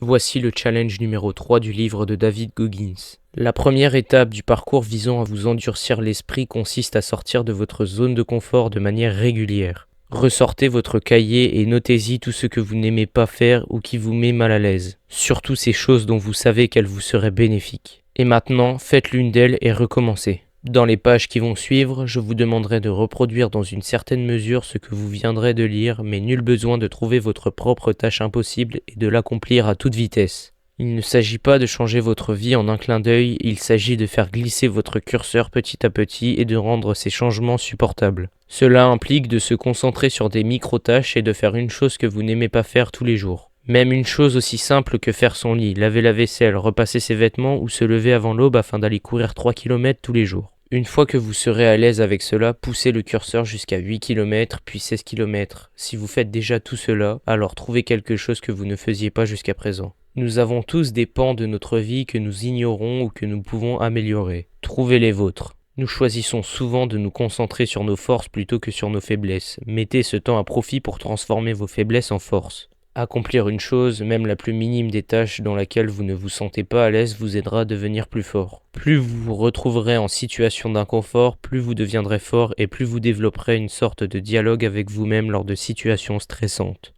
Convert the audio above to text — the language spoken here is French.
Voici le challenge numéro 3 du livre de David Goggins. La première étape du parcours visant à vous endurcir l'esprit consiste à sortir de votre zone de confort de manière régulière. Ressortez votre cahier et notez-y tout ce que vous n'aimez pas faire ou qui vous met mal à l'aise. Surtout ces choses dont vous savez qu'elles vous seraient bénéfiques. Et maintenant, faites l'une d'elles et recommencez. Dans les pages qui vont suivre, je vous demanderai de reproduire dans une certaine mesure ce que vous viendrez de lire, mais nul besoin de trouver votre propre tâche impossible et de l'accomplir à toute vitesse. Il ne s'agit pas de changer votre vie en un clin d'œil, il s'agit de faire glisser votre curseur petit à petit et de rendre ces changements supportables. Cela implique de se concentrer sur des micro-tâches et de faire une chose que vous n'aimez pas faire tous les jours. Même une chose aussi simple que faire son lit, laver la vaisselle, repasser ses vêtements ou se lever avant l'aube afin d'aller courir 3 km tous les jours. Une fois que vous serez à l'aise avec cela, poussez le curseur jusqu'à 8 km puis 16 km. Si vous faites déjà tout cela, alors trouvez quelque chose que vous ne faisiez pas jusqu'à présent. Nous avons tous des pans de notre vie que nous ignorons ou que nous pouvons améliorer. Trouvez les vôtres. Nous choisissons souvent de nous concentrer sur nos forces plutôt que sur nos faiblesses. Mettez ce temps à profit pour transformer vos faiblesses en force. Accomplir une chose, même la plus minime des tâches dans laquelle vous ne vous sentez pas à l'aise, vous aidera à devenir plus fort. Plus vous vous retrouverez en situation d'inconfort, plus vous deviendrez fort et plus vous développerez une sorte de dialogue avec vous-même lors de situations stressantes.